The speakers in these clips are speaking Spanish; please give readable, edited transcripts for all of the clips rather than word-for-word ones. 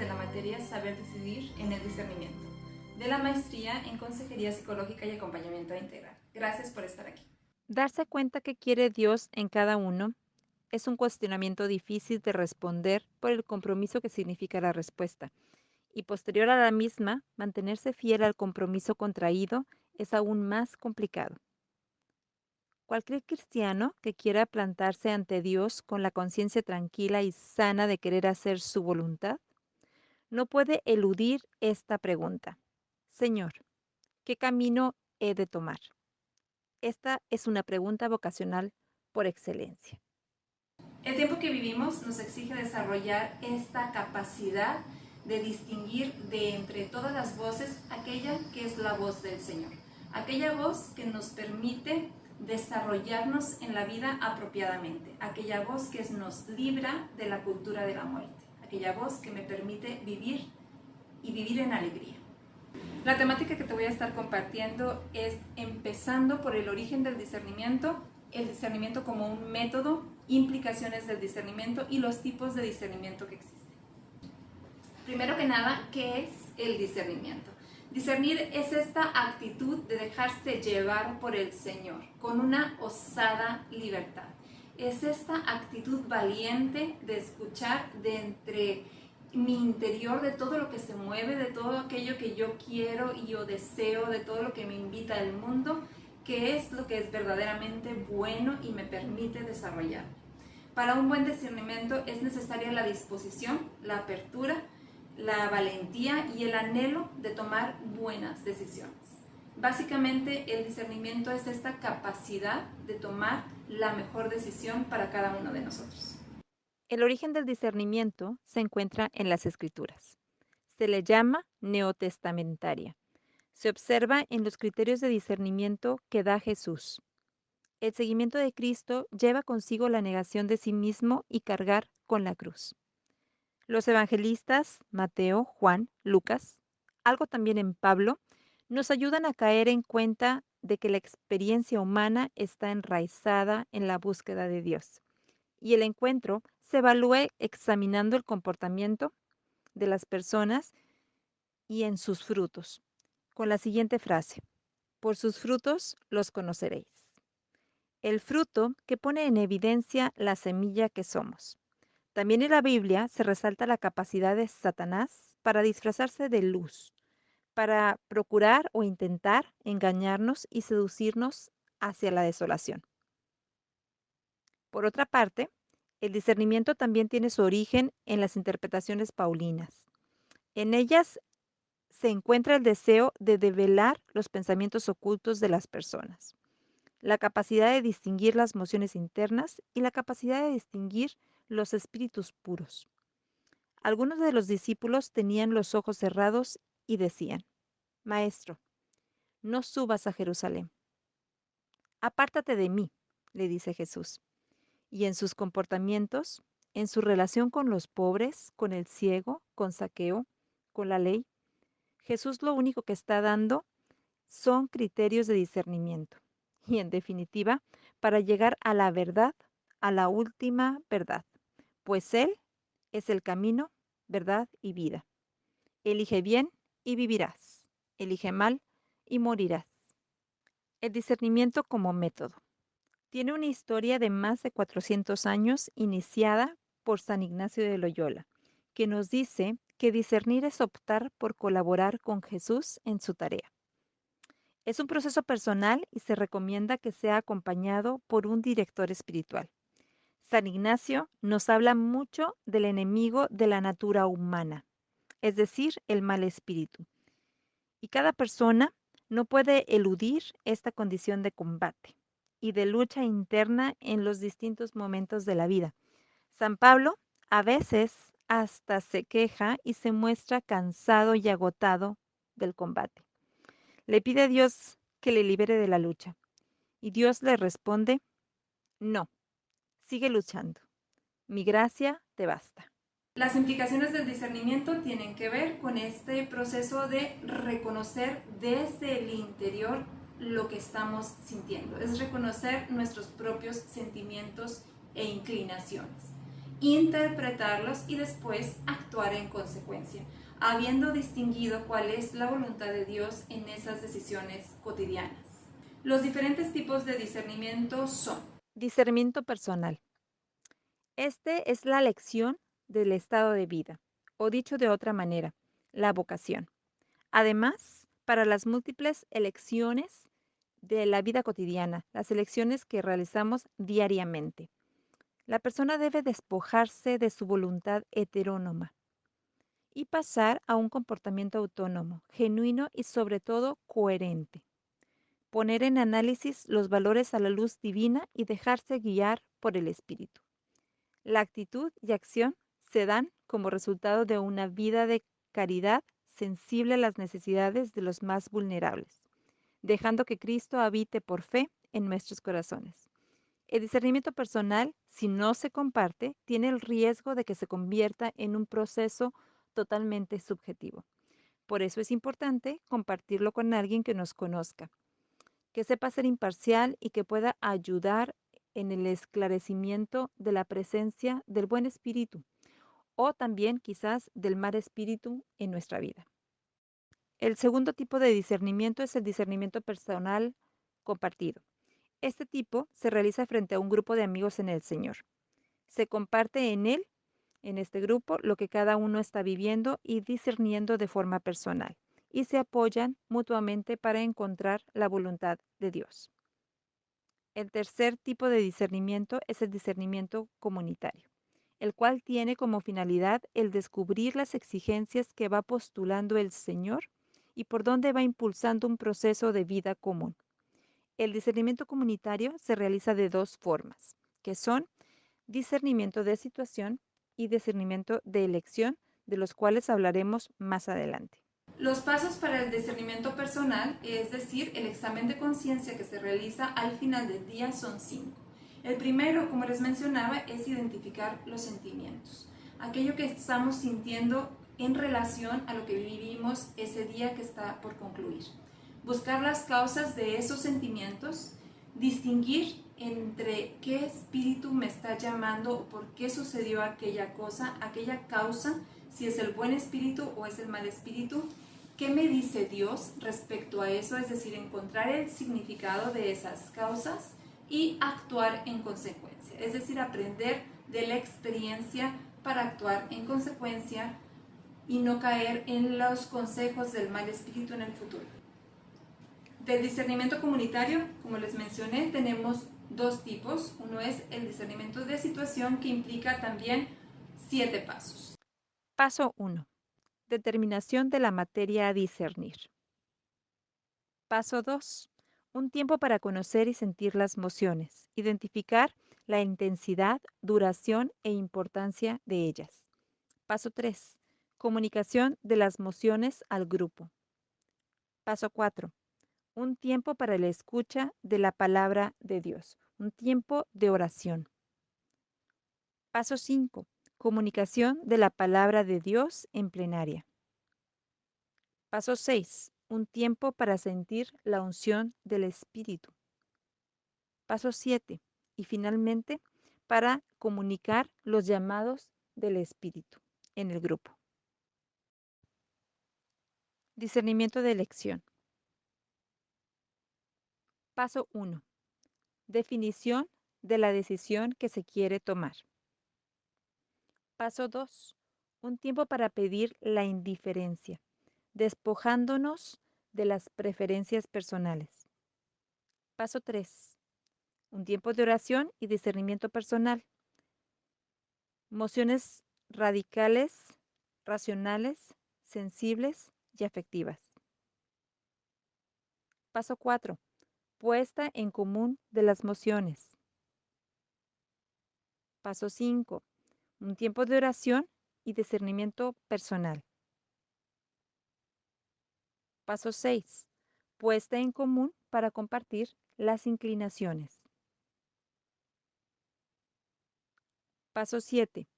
de la materia Saber Decidir en el Discernimiento, de la maestría en Consejería Psicológica y Acompañamiento Integral. Gracias por estar aquí. Darse cuenta qué quiere Dios en cada uno es un cuestionamiento difícil de responder por el compromiso que significa la respuesta. Y posterior a la misma, mantenerse fiel al compromiso contraído es aún más complicado. Cualquier cristiano que quiera plantarse ante Dios con la conciencia tranquila y sana de querer hacer su voluntad, no puede eludir esta pregunta. Señor, ¿qué camino he de tomar? Esta es una pregunta vocacional por excelencia. El tiempo que vivimos nos exige desarrollar esta capacidad de distinguir de entre todas las voces aquella que es la voz del Señor, aquella voz que nos permite desarrollarnos en la vida apropiadamente, aquella voz que nos libra de la cultura de la muerte, aquella voz que me permite vivir y vivir en alegría. La temática que te voy a estar compartiendo es empezando por el origen del discernimiento, el discernimiento como un método, implicaciones del discernimiento y los tipos de discernimiento que existen. Primero que nada, ¿qué es el discernimiento? Discernir es esta actitud de dejarse llevar por el Señor con una osada libertad. Es esta actitud valiente de escuchar de entre mi interior, de todo lo que se mueve, de todo aquello que yo quiero y yo deseo, de todo lo que me invita el mundo, que es lo que es verdaderamente bueno y me permite desarrollar. Para un buen discernimiento es necesaria la disposición, la apertura, la valentía y el anhelo de tomar buenas decisiones. Básicamente, el discernimiento es esta capacidad de tomar la mejor decisión para cada uno de nosotros. El origen del discernimiento se encuentra en las Escrituras. Se le llama neotestamentaria. Se observa en los criterios de discernimiento que da Jesús. El seguimiento de Cristo lleva consigo la negación de sí mismo y cargar con la cruz. Los evangelistas, Mateo, Juan, Lucas, algo también en Pablo, nos ayudan a caer en cuenta de que la experiencia humana está enraizada en la búsqueda de Dios. Y el encuentro se evalúe examinando el comportamiento de las personas y en sus frutos, con la siguiente frase: por sus frutos los conoceréis. El fruto que pone en evidencia la semilla que somos. También en la Biblia se resalta la capacidad de Satanás para disfrazarse de luz, para procurar o intentar engañarnos y seducirnos hacia la desolación. Por otra parte, el discernimiento también tiene su origen en las interpretaciones paulinas. En ellas se encuentra el deseo de develar los pensamientos ocultos de las personas, la capacidad de distinguir las emociones internas y la capacidad de distinguir los espíritus puros. Algunos de los discípulos tenían los ojos cerrados y decían: Maestro, no subas a Jerusalén. Apártate de mí, le dice Jesús. Y en sus comportamientos, en su relación con los pobres, con el ciego, con Zaqueo, con la ley, Jesús lo único que está dando son criterios de discernimiento. Y en definitiva, para llegar a la verdad, a la última verdad, pues Él es el camino, verdad y vida. Elige bien y vivirás. Elige mal y morirás. El discernimiento como método. Tiene una historia de más de 400 años iniciada por San Ignacio de Loyola, que nos dice que discernir es optar por colaborar con Jesús en su tarea. Es un proceso personal y se recomienda que sea acompañado por un director espiritual. San Ignacio nos habla mucho del enemigo de la natura humana, es decir, el mal espíritu. Y cada persona no puede eludir esta condición de combate y de lucha interna en los distintos momentos de la vida. San Pablo a veces hasta se queja y se muestra cansado y agotado del combate. Le pide a Dios que le libere de la lucha y Dios le responde: no, sigue luchando. Mi gracia te basta. Las implicaciones del discernimiento tienen que ver con este proceso de reconocer desde el interior lo que estamos sintiendo. Es reconocer nuestros propios sentimientos e inclinaciones. interpretarlos y después actuar en consecuencia, habiendo distinguido cuál es la voluntad de Dios en esas decisiones cotidianas. Los diferentes tipos de discernimiento son: Discernimiento personal. Este es la lección del estado de vida, o dicho de otra manera, la vocación. Además, para las múltiples elecciones de la vida cotidiana, las elecciones que realizamos diariamente, la persona debe despojarse de su voluntad heterónoma y pasar a un comportamiento autónomo, genuino y sobre todo coherente. Poner en análisis los valores a la luz divina y dejarse guiar por el Espíritu. La actitud y acción se dan como resultado de una vida de caridad sensible a las necesidades de los más vulnerables, dejando que Cristo habite por fe en nuestros corazones. El discernimiento personal, si no se comparte, tiene el riesgo de que se convierta en un proceso totalmente subjetivo. Por eso es importante compartirlo con alguien que nos conozca, que sepa ser imparcial y que pueda ayudar en el esclarecimiento de la presencia del buen espíritu o también quizás del mal espíritu en nuestra vida. El segundo tipo de discernimiento es el discernimiento personal compartido. Este tipo se realiza frente a un grupo de amigos en el Señor. Se comparte en él, en este grupo, lo que cada uno está viviendo y discerniendo de forma personal, y se apoyan mutuamente para encontrar la voluntad de Dios. El tercer tipo de discernimiento es el discernimiento comunitario, el cual tiene como finalidad el descubrir las exigencias que va postulando el Señor y por dónde va impulsando un proceso de vida común. El discernimiento comunitario se realiza de dos formas, que son discernimiento de situación y discernimiento de elección, de los cuales hablaremos más adelante. los pasos para el discernimiento personal, es decir, el examen de conciencia que se realiza al final del día, son 5. El primero, como les mencionaba, es identificar los sentimientos, aquello que estamos sintiendo en relación a lo que vivimos ese día que está por concluir. Buscar las causas de esos sentimientos, distinguir entre qué espíritu me está llamando o por qué sucedió aquella cosa, aquella causa, si es el buen espíritu o es el mal espíritu. ¿Qué me dice Dios respecto a eso? Es decir, encontrar el significado de esas causas y actuar en consecuencia. Es decir, aprender de la experiencia para actuar en consecuencia y no caer en los consejos del mal espíritu en el futuro. Del discernimiento comunitario, como les mencioné, tenemos dos tipos. Uno es el discernimiento de situación, que implica también 7 pasos. Paso 1. Determinación de la materia a discernir. Paso 2. Un tiempo para conocer y sentir las emociones. Identificar la intensidad, duración e importancia de ellas. Paso 3. Comunicación de las emociones al grupo. Paso 4. Un tiempo para la escucha de la palabra de Dios. Un tiempo de oración. Paso 5. Comunicación de la palabra de Dios en plenaria. Paso 6. Un tiempo para sentir la unción del Espíritu. Paso 7. Y finalmente, para comunicar los llamados del Espíritu en el grupo. Discernimiento de elección. Paso 1. Definición de la decisión que se quiere tomar. Paso 2. Un tiempo para pedir la indiferencia, despojándonos de las preferencias personales. Paso 3. Un tiempo de oración y discernimiento personal. Mociones radicales, racionales, sensibles y afectivas. Paso 4. Puesta en común de las mociones. Paso 5. Un tiempo de oración y discernimiento personal. Paso 6. Puesta en común para compartir las inclinaciones. Paso 7.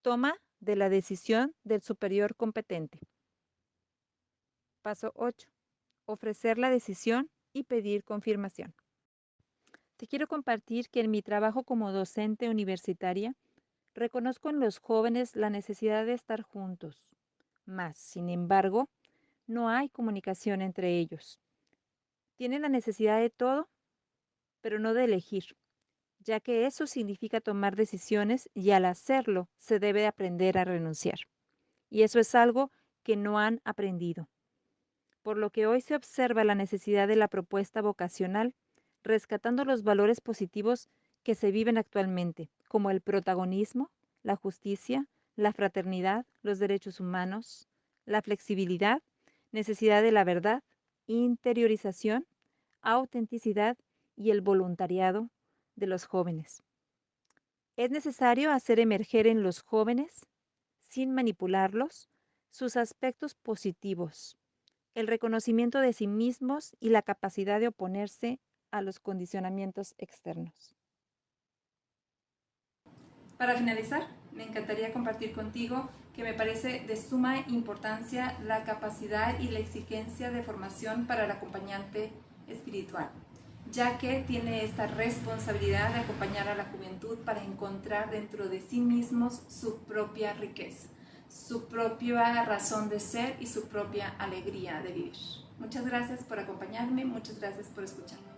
Toma de la decisión del superior competente. Paso 8. Ofrecer la decisión y pedir confirmación. Te quiero compartir que en mi trabajo como docente universitaria Reconozco en los jóvenes la necesidad de estar juntos, mas, sin embargo, no hay comunicación entre ellos. Tienen la necesidad de todo, pero no de elegir, ya que eso significa tomar decisiones y al hacerlo se debe aprender a renunciar. Y eso es algo que no han aprendido, por lo que hoy se observa la necesidad de la propuesta vocacional, rescatando los valores positivos que se viven actualmente, como el protagonismo, la justicia, la fraternidad, los derechos humanos, la flexibilidad, necesidad de la verdad, interiorización, autenticidad y el voluntariado de los jóvenes. Es necesario hacer emerger en los jóvenes, sin manipularlos, sus aspectos positivos, el reconocimiento de sí mismos y la capacidad de oponerse a los condicionamientos externos. Para finalizar, me encantaría compartir contigo que me parece de suma importancia la capacidad y la exigencia de formación para el acompañante espiritual, ya que tiene esta responsabilidad de acompañar a la juventud para encontrar dentro de sí mismos su propia riqueza, su propia razón de ser y su propia alegría de vivir. Muchas gracias por acompañarme, muchas gracias por escucharme.